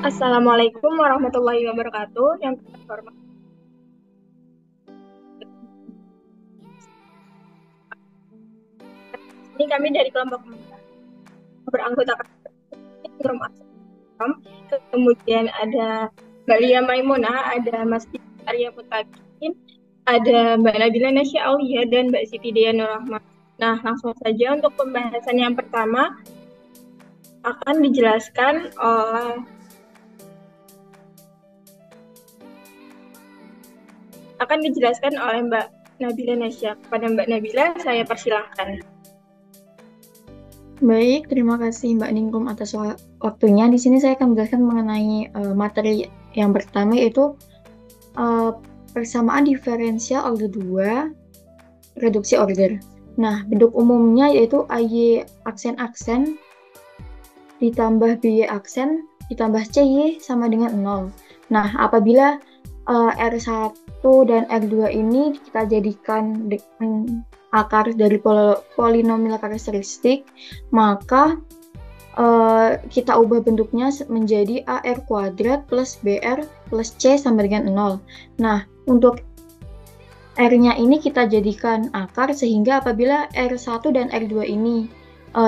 Assalamualaikum warahmatullahi wabarakatuh. Yang terhormat, ini kami dari kelompok beranggotakan Nurul Aslam. Kemudian ada Mbak Lia Maimunah, ada Mas Arya Mutakin, ada Mbak Nabila Nasya Aulia, dan Mbak Siti Dia Nur Rahman. Nah, langsung saja untuk pembahasan yang pertama akan dijelaskan oleh Mbak Nabila Nasya. Kepada Mbak Nabila, saya persilahkan. Baik, terima kasih Mbak Ningrum atas waktunya. Di sini saya akan menjelaskan mengenai materi yang pertama, yaitu uh, persamaan diferensial order 2, reduksi order. Nah, bentuk umumnya yaitu AY aksen-aksen ditambah BY aksen ditambah CY sama dengan 0. Nah, apabila R1 dan R2 ini kita jadikan akar dari polinomial karakteristik, maka kita ubah bentuknya menjadi AR kuadrat plus BR plus C sama dengan 0. Nah, untuk R-nya ini kita jadikan akar sehingga apabila R1 dan R2 ini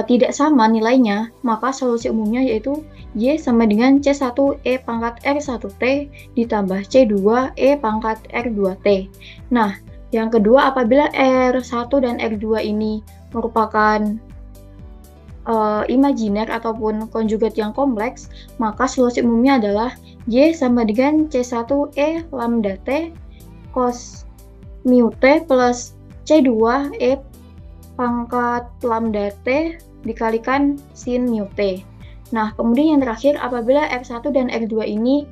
tidak sama nilainya, maka solusi umumnya yaitu Y sama dengan C1E pangkat R1T ditambah C2E pangkat R2T. Nah, yang kedua, apabila R1 dan R2 ini merupakan imajiner ataupun konjugat yang kompleks, maka solusi umumnya adalah Y sama dengan C1E lambda T cos mu T plus C2E pangkat lambda T dikalikan sin mu T. Nah, kemudian yang terakhir, apabila R1 dan R2 ini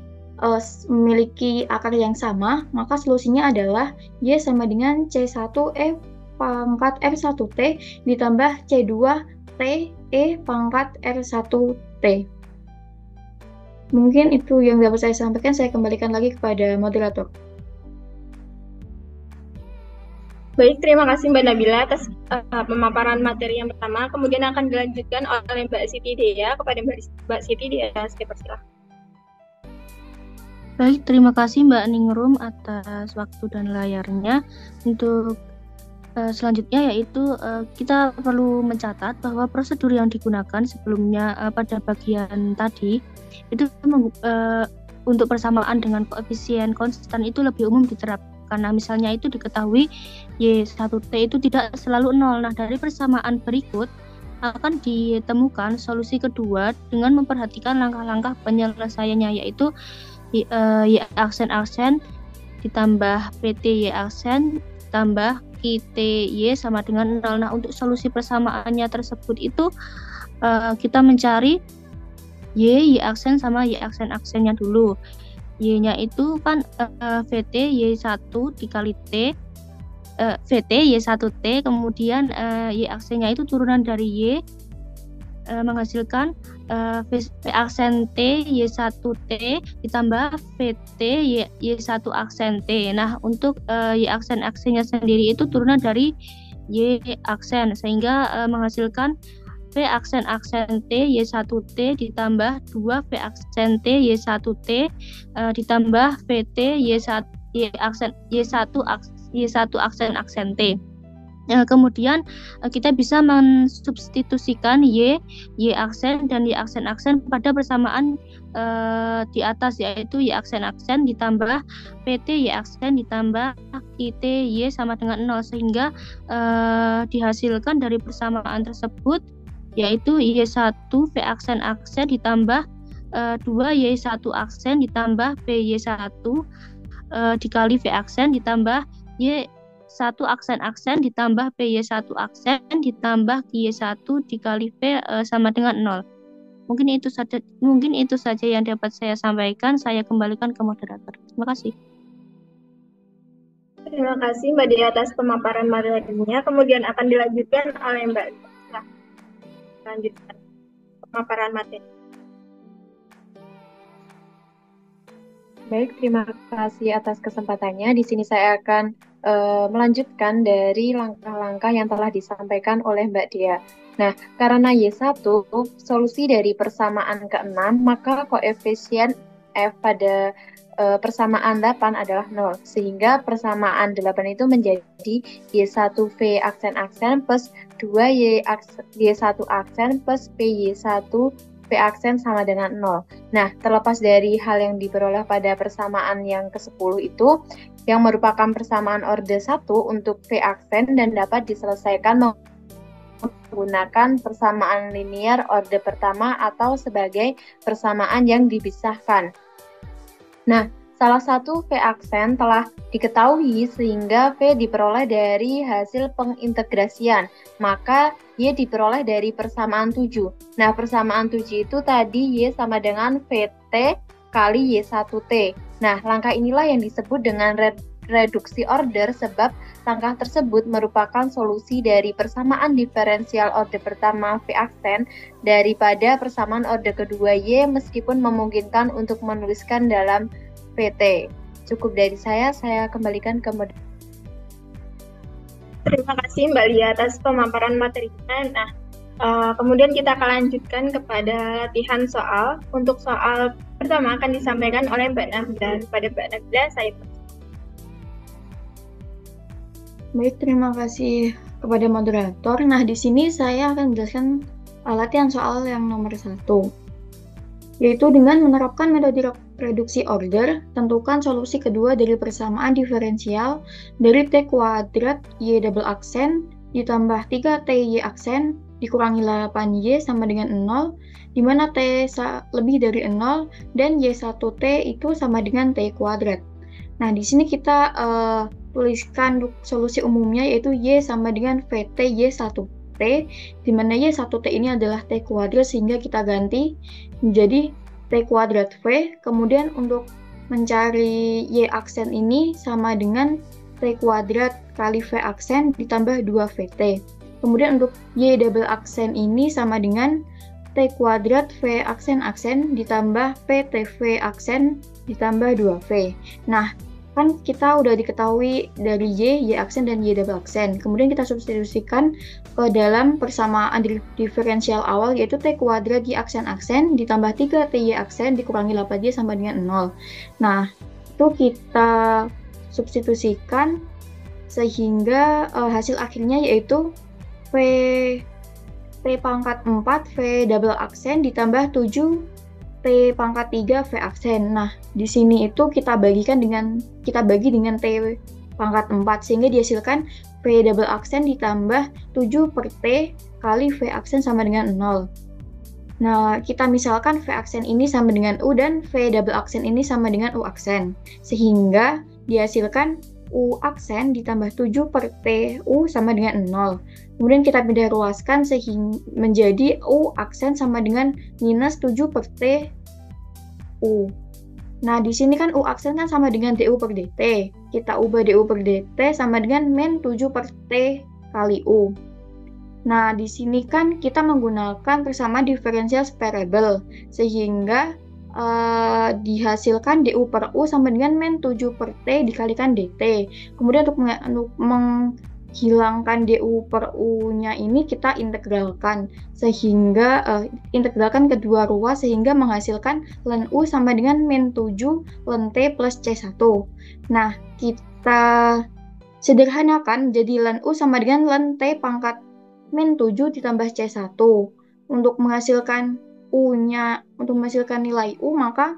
memiliki akar yang sama, maka solusinya adalah Y sama dengan C1E pangkat R1T ditambah C2T E pangkat R1T. Mungkin itu yang dapat saya sampaikan. Saya kembalikan lagi kepada moderator. Baik, terima kasih Mbak Nabila atas pemaparan materi yang pertama. Kemudian akan dilanjutkan oleh Mbak Siti Dea. Kepada Mbak Siti Dea, saya persilahkan. Baik, terima kasih Mbak Ningrum atas waktu dan layarnya. Untuk selanjutnya yaitu kita perlu mencatat bahwa prosedur yang digunakan sebelumnya pada bagian tadi itu untuk persamaan dengan koefisien konstan itu lebih umum diterapkan. Karena misalnya itu diketahui Y1T itu tidak selalu 0. Nah, dari persamaan berikut akan ditemukan solusi kedua dengan memperhatikan langkah-langkah penyelesaiannya, yaitu Y aksen-aksen ditambah PT Y aksen tambah IT Y sama dengan 0. Nah, untuk solusi persamaannya tersebut itu kita mencari Y aksen sama Y aksen-aksennya dulu. Y-nya itu kan VT Y1 dikali T, VT Y1T, kemudian Y aksennya itu turunan dari Y, menghasilkan V aksen T Y1T ditambah VT Y1 aksen T. Nah, untuk Y aksen-aksennya sendiri itu turunan dari Y aksen, sehingga menghasilkan V aksen-aksen T Y1T ditambah 2 V aksen T Y1T ditambah VT Y1 aksen T. Kemudian kita bisa mensubstitusikan Y aksen dan Y aksen-aksen pada persamaan di atas, yaitu Y aksen-aksen ditambah PT Y aksen ditambah IT Y sama dengan 0, sehingga dihasilkan dari persamaan tersebut yaitu Y1 V aksen-aksen ditambah 2 Y1 aksen ditambah PY1 dikali V aksen ditambah Y1 aksen-aksen ditambah PY1 aksen ditambah Y1 dikali V sama dengan 0. Mungkin itu saja yang dapat saya sampaikan. Saya kembalikan ke moderator. Terima kasih. Terima kasih Mbak Dea atas pemaparan materinya. Kemudian akan dilanjutkan oleh Mbak. Lanjutkan pemaparan materi. Baik, terima kasih atas kesempatannya. Di sini saya akan melanjutkan dari langkah-langkah yang telah disampaikan oleh Mbak Dea. Nah, karena Y1 solusi dari persamaan ke-6, maka koefisien F pada persamaan 8 adalah 0. Sehingga persamaan 8 itu menjadi Y1V aksen-aksen plus 2Y1 aksen plus PY1 P aksen sama dengan 0. Nah, terlepas dari hal yang diperoleh pada persamaan yang ke-10 itu, yang merupakan persamaan orde 1 untuk V aksen dan dapat diselesaikan menggunakan persamaan linear orde pertama atau sebagai persamaan yang dipisahkan. Nah, salah satu V aksen telah diketahui sehingga V diperoleh dari hasil pengintegrasian, maka Y diperoleh dari persamaan 7. Nah, persamaan 7 itu tadi Y sama dengan VT kali Y1T. Nah, langkah inilah yang disebut dengan reduksi order sebab langkah tersebut merupakan solusi dari persamaan diferensial orde pertama V aksen daripada persamaan orde kedua Y meskipun memungkinkan untuk menuliskan dalam VT. Cukup dari saya kembalikan ke moderator. Terima kasih Mbak Lia atas pemaparan materinya. Nah, kemudian kita akan lanjutkan kepada latihan soal. Untuk soal pertama akan disampaikan oleh Mbak Nabila. Kepada Mbak Nabila, saya Baik, terima kasih kepada moderator. Nah, di sini saya akan menjelaskan latihan soal yang nomor 1, yaitu dengan menerapkan metode reduksi order, tentukan solusi kedua dari persamaan diferensial dari T kuadrat Y double aksen ditambah 3T Y aksen dikurangi 8Y sama dengan 0, di mana T lebih dari 0 dan Y1T itu sama dengan T kuadrat. Nah, di sini kita tuliskan solusi umumnya yaitu Y sama dengan VT Y1T, di mana Y1T ini adalah T kuadrat sehingga kita ganti menjadi T kuadrat V. Kemudian untuk mencari Y aksen ini sama dengan T kuadrat kali V aksen ditambah 2VT. Kemudian untuk Y double aksen ini sama dengan T kuadrat V aksen-aksen ditambah PTV aksen ditambah 2V. Nah, kan kita udah diketahui dari Y aksen dan Y double aksen. Kemudian kita substitusikan ke dalam persamaan diferensial awal yaitu T kuadrat Y aksen-aksen ditambah 3T Y aksen dikurangi 8Y sama dengan 0. Nah, itu kita substitusikan sehingga hasil akhirnya yaitu V T pangkat 4 V double aksen ditambah 7 T pangkat 3 V aksen. Nah, di sini itu kita bagi dengan T pangkat 4 sehingga dihasilkan V double aksen ditambah 7 per T kali V aksen sama dengan 0. Nah, kita misalkan V aksen ini sama dengan U dan V double aksen ini sama dengan U aksen. Sehingga dihasilkan U aksen ditambah 7 per T U sama dengan 0. Kemudian kita pindah ruaskan sehingga menjadi U aksen sama dengan minus 7 per T U. Nah, di sini kan U aksen kan sama dengan DU per DT. Kita ubah DU per DT sama dengan min 7 per T kali U. Nah, di sini kan kita menggunakan persamaan diferensial separable, sehingga dihasilkan DU per U sama dengan min 7 per T dikalikan DT. Kemudian untuk menghilangkan DU per U-nya ini kita integralkan, sehingga integralkan kedua ruas sehingga menghasilkan ln U sama dengan min 7 ln T plus C1. Nah, kita sederhanakan jadi ln U sama dengan ln T pangkat min 7 ditambah C1. Untuk menghasilkan U-nya, untuk menghasilkan nilai U, maka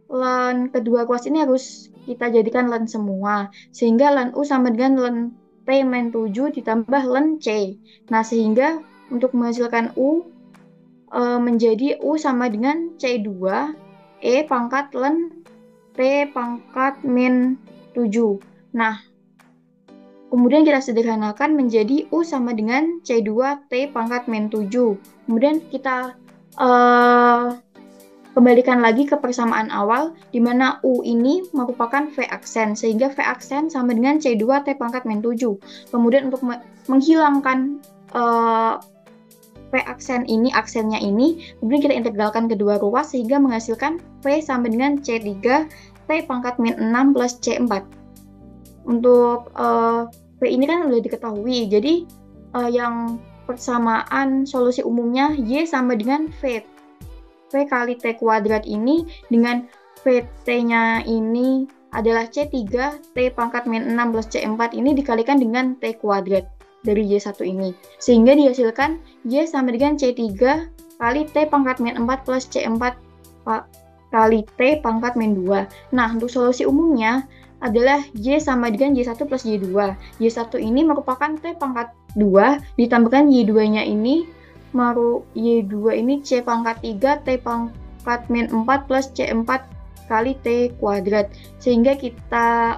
ln kedua ruas ini harus kita jadikan ln semua. Sehingga ln U sama dengan ln T min 7 ditambah ln C. Nah, sehingga untuk menghasilkan U menjadi U sama dengan C2 E pangkat ln T pangkat min 7. Nah, kemudian kita sederhanakan menjadi U sama dengan C2 T pangkat min 7. Kemudian kita kembalikan lagi ke persamaan awal, di mana U ini merupakan V aksen, sehingga V aksen sama dengan C2 T pangkat min 7. Kemudian untuk menghilangkan V aksen ini, aksennya ini, kemudian kita integralkan kedua ruas sehingga menghasilkan V sama dengan C3 T pangkat min 6 plus C4. Untuk V ini kan udah diketahui, jadi yang persamaan solusi umumnya Y sama dengan V kali T kuadrat ini dengan VT-nya ini adalah C3 T pangkat min 6 plus C4 ini dikalikan dengan T kuadrat dari Y1 ini. Sehingga dihasilkan Y sama dengan C3 kali T pangkat min 4 plus C4 kali T pangkat min 2. Nah, untuk solusi umumnya adalah Y sama dengan Y1 plus Y2. Y1 ini merupakan T pangkat 2, ditambahkan Y2-nya ini, Y2 ini C pangkat 3 T pangkat min 4 plus C4 kali T kuadrat. Sehingga kita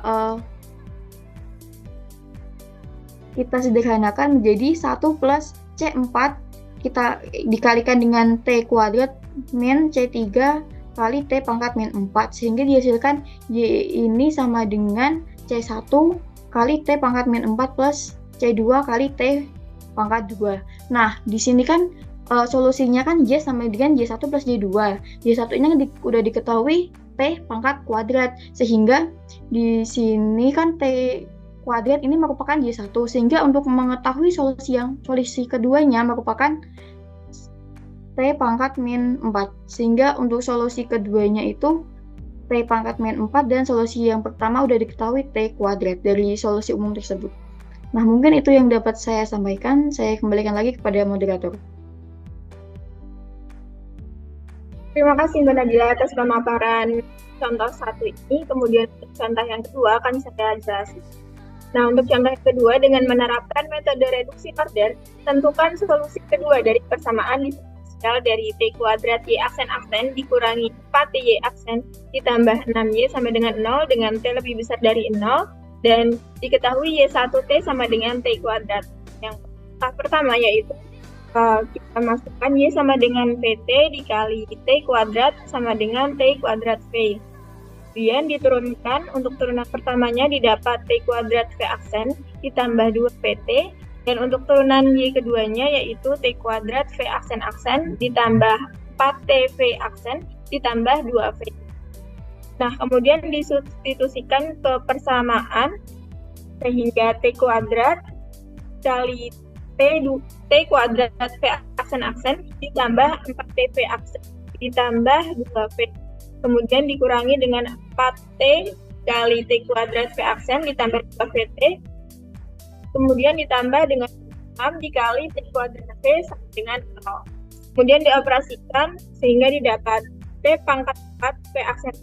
sederhanakan menjadi 1 plus C4 kita dikalikan dengan T kuadrat min C3 kali T pangkat min 4, sehingga dihasilkan Y ini sama dengan C1 kali T pangkat min 4 plus C2 kali T pangkat 2. Nah, di sini kan solusinya kan Y sama dengan Y1 plus Y2. Y1 ini udah diketahui T pangkat kuadrat, sehingga di sini kan T kuadrat ini merupakan Y1, sehingga untuk mengetahui solusi keduanya merupakan T pangkat min 4. Sehingga untuk solusi keduanya itu T pangkat min 4 dan solusi yang pertama udah diketahui T kuadrat dari solusi umum tersebut. Nah, mungkin itu yang dapat saya sampaikan. Saya kembalikan lagi kepada moderator. Terima kasih Mbak Nabila atas pemaparan contoh 1 ini. Kemudian contoh yang kedua akan saya jelaskan. Nah, untuk contoh yang kedua, dengan menerapkan metode reduksi order, tentukan solusi kedua dari persamaan diferensial dari T kuadrat Y aksen dikurangi 4Y aksen ditambah 6Y sama dengan 0 dengan T lebih besar dari 0, dan diketahui Y1T sama dengan T kuadrat. Yang pertama yaitu kita masukkan Y sama dengan PT dikali T kuadrat sama dengan T kuadrat V. Kemudian diturunkan, untuk turunan pertamanya didapat T kuadrat V aksen ditambah 2 PT, dan untuk turunan Y keduanya yaitu T kuadrat V aksen ditambah 4T V aksen ditambah 2V. Nah, kemudian disubstitusikan ke persamaan, sehingga T kuadrat kali T kuadrat V aksen ditambah 4T V aksen ditambah 2V. Kemudian dikurangi dengan 4T kali T kuadrat V aksen ditambah 2VT. Kemudian ditambah dengan 6 dikali T kuadrat V sama dengan 0. Kemudian dioperasikan sehingga didapat T pangkat 4 V aksen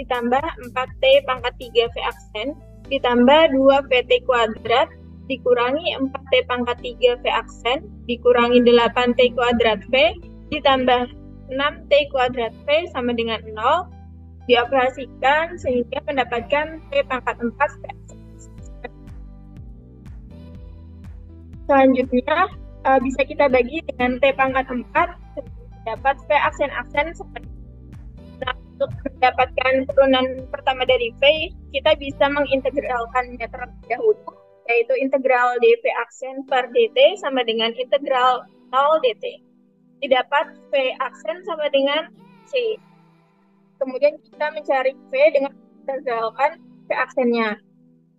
ditambah 4T pangkat 3 V aksen ditambah 2VT kuadrat dikurangi 4T pangkat 3 V aksen dikurangi 8T kuadrat V ditambah 6T kuadrat V sama dengan 0, dioperasikan sehingga mendapatkan T pangkat 4 V aksen. Selanjutnya bisa kita bagi dengan T pangkat 4 dapat V aksen seperti. Nah, untuk mendapatkan turunan pertama dari V, kita bisa mengintegralkannya terlebih dahulu, yaitu integral dV aksen per dt sama dengan integral 0 dt. Didapat V aksen sama dengan C. Kemudian kita mencari V dengan integralkan V aksennya.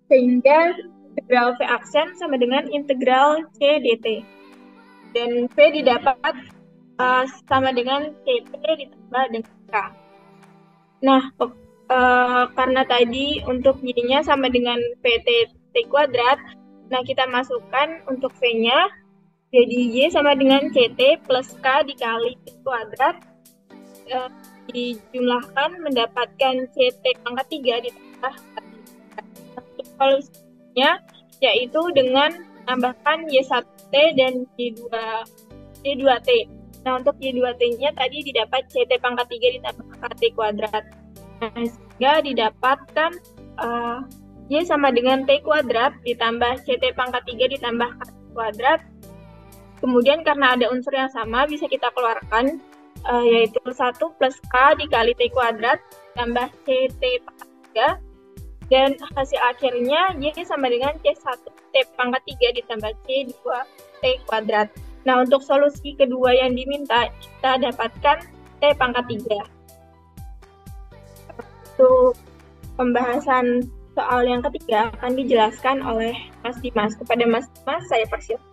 Sehingga integral V aksen sama dengan integral C dt. Dan V didapat sama dengan CT ditambah dengan K. Nah, karena tadi untuk Y-nya sama dengan PT T kuadrat, nah kita masukkan untuk V-nya, jadi Y sama dengan CT plus K dikali T kuadrat, dijumlahkan mendapatkan CT pangkat 3 ditambah K. Untuk solusinya yaitu dengan menambahkan Y1T dan Y2T. Nah, untuk Y2T-nya tadi didapat CT pangkat 3 ditambah KT kuadrat. Nah, sehingga didapatkan Y sama dengan T kuadrat ditambah CT pangkat 3 ditambah KT kuadrat. Kemudian karena ada unsur yang sama, bisa kita keluarkan, yaitu 1 plus K dikali T kuadrat tambah CT pangkat 3. Dan hasil akhirnya Y sama dengan C1 T pangkat 3 ditambah C2 T kuadrat. Nah, untuk solusi kedua yang diminta, kita dapatkan T pangkat 3. Untuk pembahasan Soal yang ketiga akan dijelaskan oleh Mas Dimas. Kepada Mas Dimas, saya persilakan.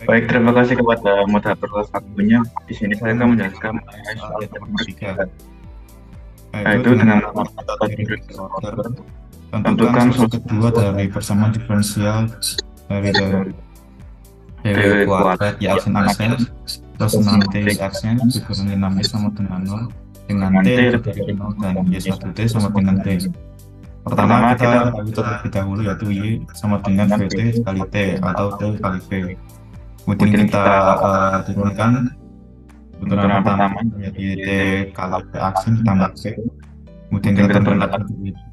Baik, terima kasih kepada moderator waktunya. Di sini saya akan menjelaskan soal yang ketiga, yaitu dengan metode differential order, tentukan solusi kedua dari persamaan diferensial dari kuadrat Y aksen plus 6T Y aksen dikurangi 6Y sama dengan 0 dengan T lebih dari 0 dan Y1T sama dengan T. Pertama kita terlebih dahulu yaitu Y sama dengan VT kali T atau T kali V. Kemudian kita turunkan turunan pertama menjadi T kali V aksen ditambah V. Kemudian kita turunkan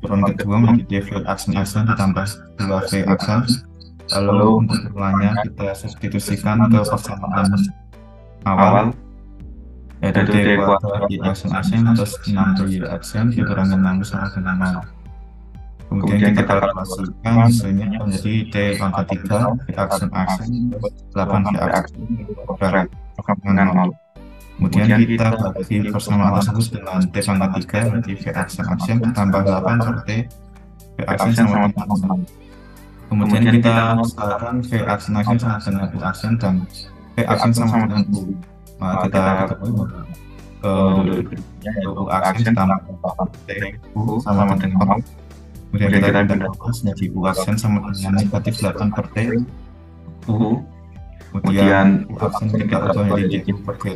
turunan kedua menjadi V aksen ditambah 2V aksen. Lalu untuk turunannya kita substitusikan ke persamaan awal, yaitu T kuadrat Y aksen plus 6T Y aksen dikurangi 6 sama dengan 0. Kemudian kita kalkulasikan hasilnya menjadi T pangkat 3 V aksen 8 V aksen kuadrat dengan 0. Kemudian kita bagi persamaan tersebut dengan T pangkat 3 menjadi V aksen ditambah 8 per T V aksen sama dengan 0. Kemudian kita sekarang V aksen sama dengan V aksen dan V aksen sama dengan U. Nah, kita ketahui bahwa U aksen ditambah T U sama dengan 0. Kemudian kita pindah menjadi U aksen sama dengan negatif 8 per T U. Kemudian U aksen kita ubah menjadi U per T.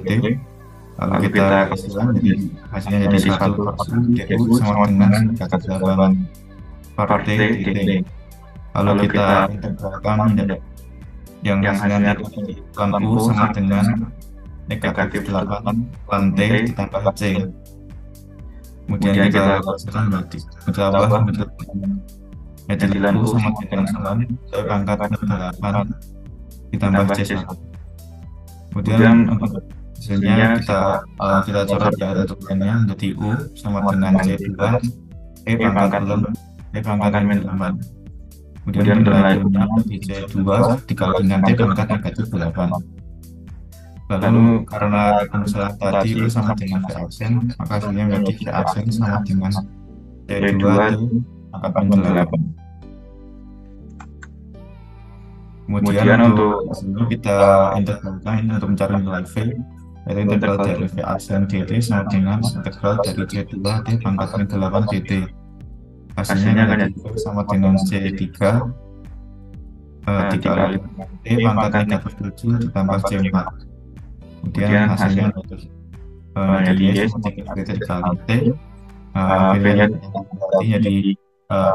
Lalu kita kasihkan jadi hasilnya jadi 1 per U sama dengan negatif 8 per T dt. Lalu kita integralkan yang hasilnya kan U sama dengan negatif 8 kan T ditambah C. Kemudian kita lakukan berarti bawah menjadi 9U sama dengan 9 saya pangkat 8 ditambah C1. Kemudian untuk hasilnya kita coret ya tentukannya menjadi U sama dengan C2 E pangkat 8 E pangkat min 8. Kemudian berlanjutnya di C2 dikali dengan T pangkat negatif 8. Lalu karena rumusan tadi itu sama dengan V aksen, maka hasilnya menjadi V aksen sama dengan C2 T pangkat min 8. Kemudian untuk hasilnya kita integralkan untuk mencari nilai V, yaitu integral dari V aksen dt sama dengan integral dari C2 T pangkat min 8 dt. Hasilnya akan jadi sama dengan C3 dikali T pangkat negatif 7 ditambah C4. Kemudian hasilnya jadi Y sama dengan V dikali T. V-nya jadi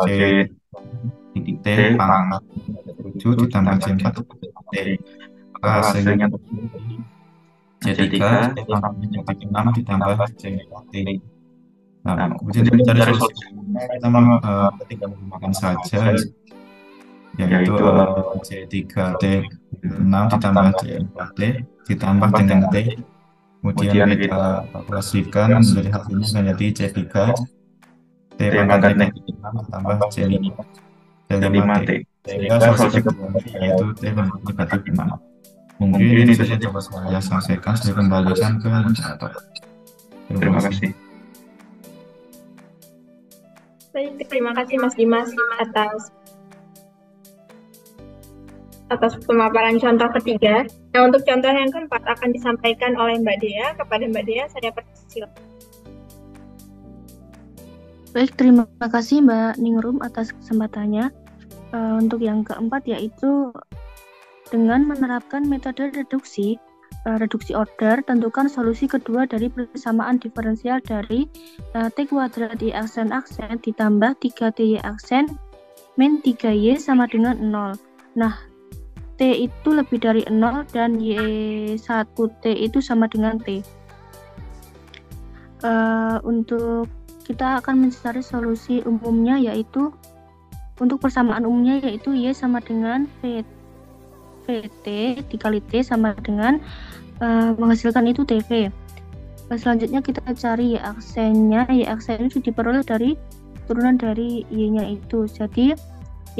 C titik T pangkat 7 ditambah C4 T. Maka hasilnya C3 T pangkat negatif 6 ditambah C4 T. Nah, kemudian mencari solusi kita tinggal menggunakan saja yaitu C3T 6 ditambah C4T ditambah dengan T. Kemudian kita kalkulasikan menjadi hasilnya menjadi C3 T pangkat negatif 6 ditambah C5T. Sehingga solusi kedua yaitu T pangkat negatif 6. Mungkin ini saja coba saya sampaikan, saya kembalikan ke moderator. Terima kasih. Baik, terima kasih Mas Dimas atas pemaparan contoh ketiga. Nah, untuk contoh yang keempat akan disampaikan oleh Mbak Dea. Kepada Mbak Dea, saya persilakan. Baik, terima kasih Mbak Ningrum atas kesempatannya. Untuk yang keempat yaitu dengan menerapkan metode reduksi order, tentukan solusi kedua dari persamaan diferensial dari T kuadrat Y aksen ditambah 3T Y aksen min 3Y sama dengan 0. Nah, T itu lebih dari 0 dan Y1T itu sama dengan T. Untuk kita akan mencari solusi umumnya yaitu untuk persamaan umumnya yaitu Y sama dengan VT dikali T sama dengan menghasilkan itu TV. Selanjutnya kita cari Y aksennya. Y aksen itu diperoleh dari turunan dari Y-nya itu. Jadi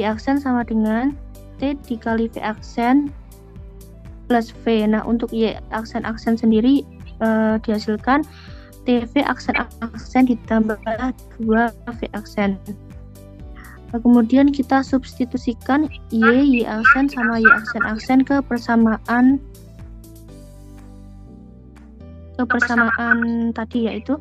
Y aksen sama dengan T dikali V aksen plus V. Nah, untuk Y aksen sendiri dihasilkan T V aksen ditambah 2 V aksen. Kemudian kita substitusikan Y aksen sama Y aksen ke persamaan tadi, yaitu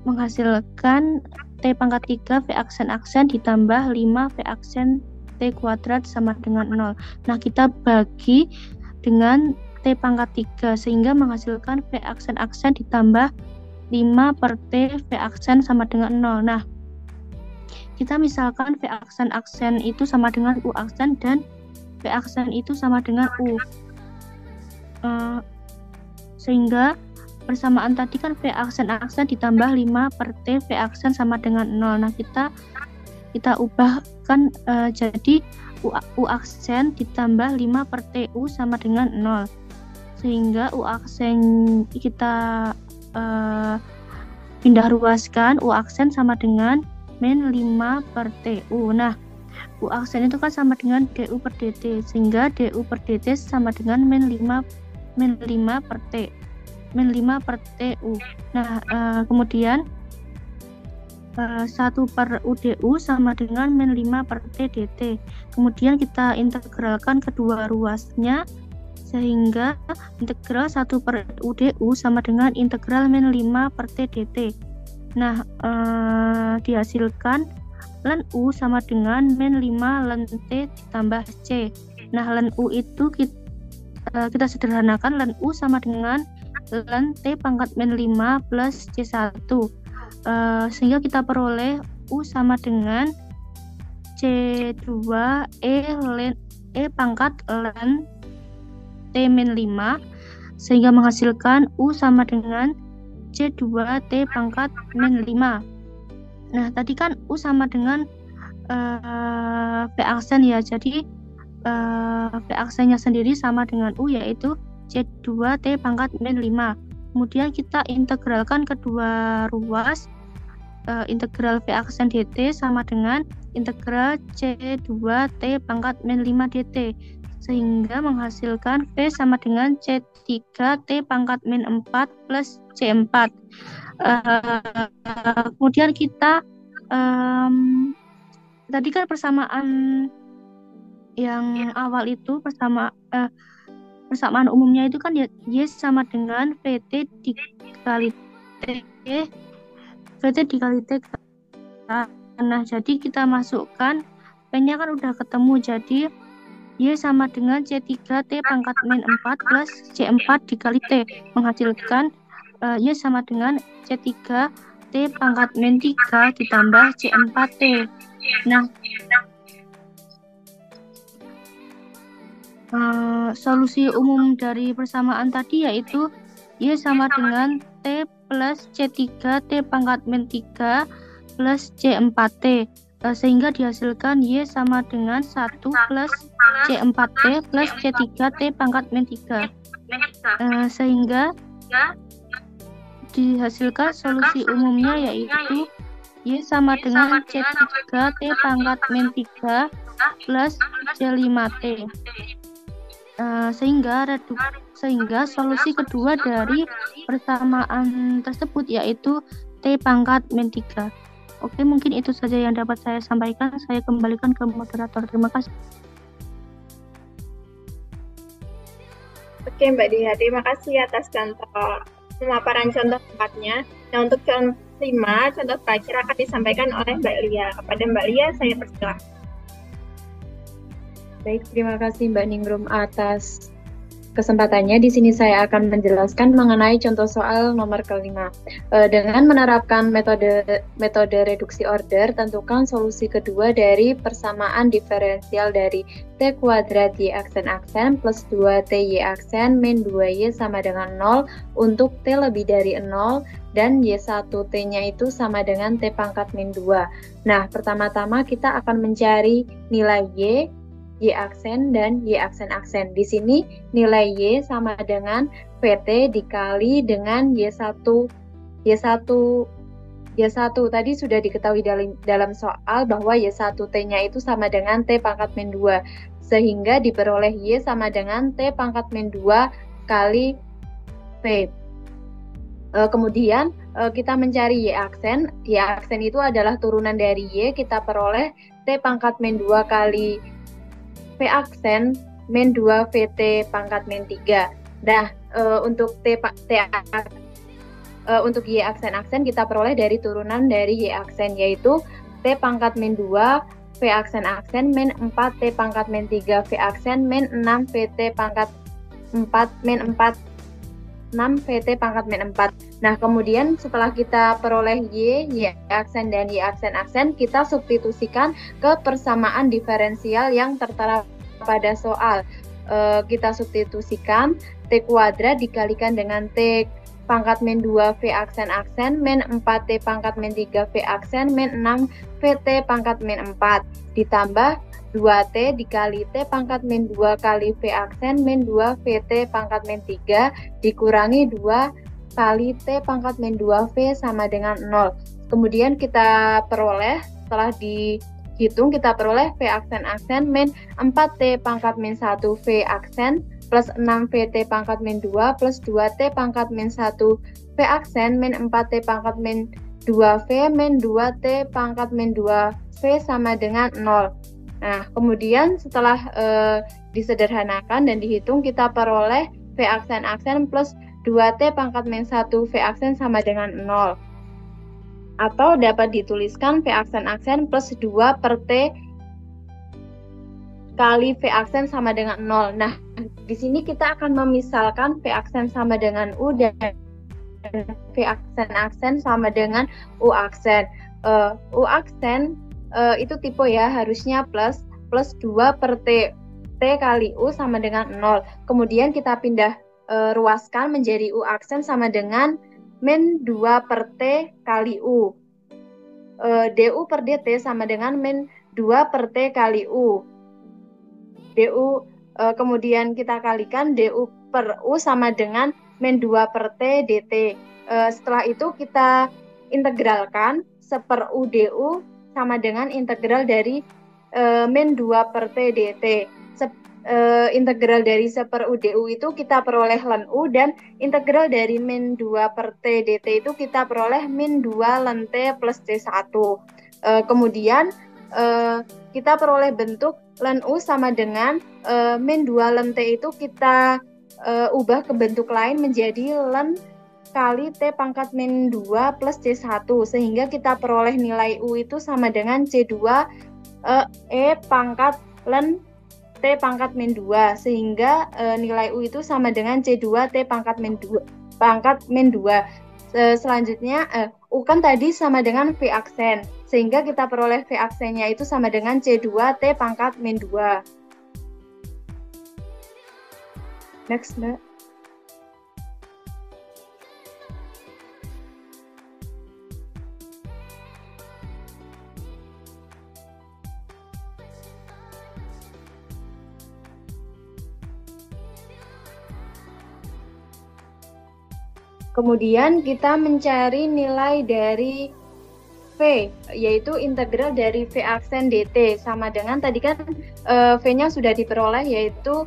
menghasilkan T pangkat 3 V aksen ditambah 5 V aksen T kuadrat sama dengan 0. Nah, kita bagi dengan T pangkat 3 sehingga menghasilkan V aksen ditambah 5 per T V aksen sama dengan 0. Nah, kita misalkan V aksen itu sama dengan U aksen dan V aksen itu sama dengan U. Sehingga persamaan tadi kan V aksen ditambah 5 per T V aksen sama dengan 0. Nah, kita ubahkan jadi U aksen ditambah 5 per TU sama dengan 0. Sehingga U aksen kita pindah ruaskan, U aksen sama dengan min 5 per TU. Nah, U aksen itu kan sama dengan DU per DT, sehingga DU per DT sama dengan min 5 per T. Min 5 per TU. Nah, kemudian 1 per UDU sama dengan min 5 per TDT. Kemudian kita integralkan kedua ruasnya sehingga integral 1 per UDU sama dengan integral min 5 per TDT. Nah, dihasilkan ln U sama dengan min 5 ln T ditambah C. Nah, ln U itu kita sederhanakan, ln U sama dengan ln T pangkat min 5 plus C1. Sehingga kita peroleh U sama dengan C2E pangkat ln T min 5, sehingga menghasilkan U sama dengan C2T pangkat min 5. Nah, tadi kan U sama dengan V aksen ya, jadi V aksennya sendiri sama dengan U, yaitu C2T pangkat min 5. Kemudian kita integralkan kedua ruas, integral V aksen dt sama dengan integral C2T pangkat min 5 dt, sehingga menghasilkan V sama dengan C3T pangkat min 4 plus C4. Kemudian kita tadi kan persamaan yang awal itu persamaan umumnya itu kan Y sama dengan VT dikali T dikali T. Nah, jadi kita masukkan P-nya kan udah ketemu, jadi Y sama dengan C3T pangkat min 4 plus C4 dikali T, menghasilkan Y sama dengan C3T pangkat min 3 ditambah C4T. Nah, solusi umum dari persamaan tadi yaitu Y sama dengan T plus C3T pangkat min 3 plus C4T, sehingga dihasilkan Y sama dengan 1 plus C4T plus C3T pangkat min 3, sehingga dihasilkan solusi umumnya yaitu Y sama dengan C3T pangkat min 3 plus C5T. Sehingga solusi kedua dari persamaan tersebut yaitu T pangkat min 3. Oke, mungkin itu saja yang dapat saya sampaikan. Saya kembalikan ke moderator. Terima kasih. Oke, Mbak Dia, terima kasih atas contoh pemaparan contoh 4-nya. Nah, untuk contoh 5, contoh terakhir akan disampaikan oleh Mbak Lia. Kepada Mbak Lia, saya persilakan. Baik, terima kasih Mbak Ningrum atas kesempatannya. Di sini saya akan menjelaskan mengenai contoh soal nomor kelima. Dengan menerapkan metode reduksi order, tentukan solusi kedua dari persamaan diferensial dari T kuadrat Y aksen plus 2T Y aksen min 2Y sama dengan 0 untuk T lebih dari 0 dan Y1T-nya itu sama dengan T pangkat min 2. Nah, pertama-tama kita akan mencari nilai Y aksen dan Y aksen. Di sini nilai Y sama dengan VT dikali dengan Y1 tadi sudah diketahui dalam soal bahwa Y1T-nya itu sama dengan T pangkat min 2. sehingga diperoleh Y sama dengan T pangkat min 2 kali V. Kemudian kita mencari Y aksen. Y aksen itu adalah turunan dari Y, kita peroleh T pangkat min 2 kali V aksen min 2 VT pangkat min 3. Nah, untuk untuk Y aksen kita peroleh dari turunan dari Y aksen, yaitu T pangkat min 2 V aksen min 4 T pangkat min 3 V aksen min 6 VT pangkat 4 min 4 6 VT pangkat min 4. Nah, kemudian setelah kita peroleh Y aksen dan Y aksen, kita substitusikan ke persamaan diferensial yang tertera pada soal. Kita substitusikan T kuadrat dikalikan dengan T pangkat min 2 V aksen min 4T pangkat min 3 V aksen min 6 VT pangkat min 4 ditambah 2T dikali T pangkat min 2 kali V aksen min 2 VT pangkat min 3 dikurangi 2 kali T pangkat min 2 V sama dengan 0. Kemudian kita peroleh, setelah dihitung kita peroleh V aksen min 4T pangkat min 1 V aksen plus 6 VT pangkat min 2 plus 2T pangkat min 1 V aksen min 4T pangkat min 2 V min 2T pangkat min 2 V sama dengan 0. Nah, kemudian setelah disederhanakan dan dihitung, kita peroleh V aksen plus 2T pangkat min 1 V aksen sama dengan 0. Atau dapat dituliskan V aksen plus 2 per T kali V aksen sama dengan 0. Nah, di sini kita akan memisalkan V aksen sama dengan U dan V aksen sama dengan U aksen. U aksen itu tipe ya, harusnya plus 2 per T kali U sama dengan 0. Kemudian kita pindah ruaskan menjadi U aksen sama dengan min 2 per T kali U. DU per DT sama dengan min 2 per T kali U. DU kemudian kita kalikan DU per U sama dengan min 2 per T dt. Setelah itu kita integralkan seper U DU sama dengan integral dari min 2 per T dt. Integral dari seper U DU itu kita peroleh ln U, dan integral dari min 2 per T dt itu kita peroleh min 2 ln T plus T1. Kemudian kita peroleh bentuk ln U sama dengan min 2 ln T itu kita ubah ke bentuk lain menjadi ln kali T pangkat min 2 plus C1, sehingga kita peroleh nilai U itu sama dengan C2 E pangkat ln T pangkat min 2, sehingga nilai U itu sama dengan C2 T pangkat min 2. Selanjutnya U kan tadi sama dengan V aksen, sehingga kita peroleh V aksennya itu sama dengan C2 T pangkat min 2. Next, Mbak. Kemudian kita mencari nilai dari V, yaitu integral dari V aksen dt sama dengan tadi kan V-nya sudah diperoleh, yaitu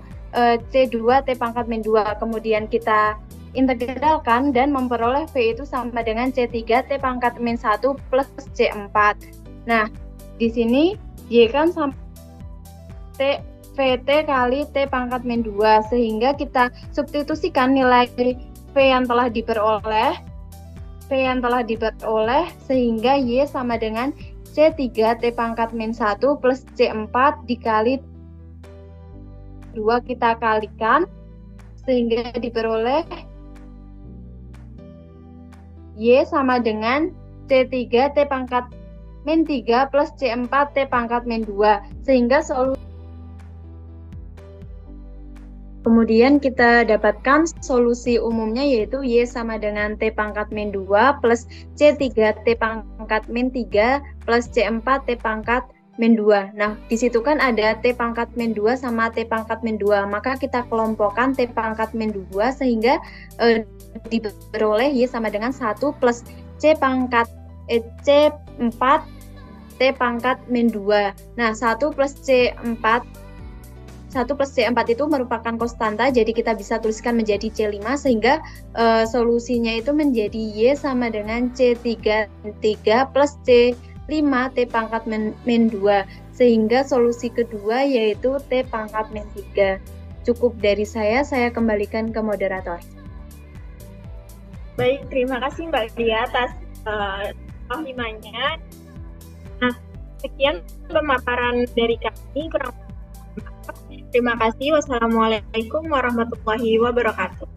C2 T pangkat min 2. Kemudian kita integralkan dan memperoleh V itu sama dengan C3 T pangkat min 1 plus C4. Nah, di sini Y kan sama VT kali T pangkat min 2, sehingga kita substitusikan nilai V yang telah diperoleh sehingga Y sama dengan C3 T pangkat min 1 plus C4 dikali 2 kita kalikan, sehingga diperoleh Y sama dengan C3 T pangkat min 3 plus C4 T pangkat min 2, sehingga kemudian kita dapatkan solusi umumnya, yaitu Y sama dengan T pangkat min 2 plus C3 T pangkat min 3 plus C4 T pangkat min 2. Nah, di situ kan ada T pangkat min 2 sama T pangkat min 2. Maka kita kelompokkan T pangkat min 2 sehingga diperoleh Y sama dengan 1 plus C4 T pangkat min 2. Nah, 1 plus C4 C1 plus C4 itu merupakan konstanta, jadi kita bisa tuliskan menjadi C5, sehingga solusinya itu menjadi Y sama dengan C3 plus C5 T pangkat min 2, sehingga solusi kedua yaitu T pangkat min 3. Cukup dari saya kembalikan ke moderator. Baik, terima kasih Mbak Dia atas pemahamannya. Nah, sekian pemaparan dari kami. Terima kasih. Wassalamualaikum warahmatullahi wabarakatuh.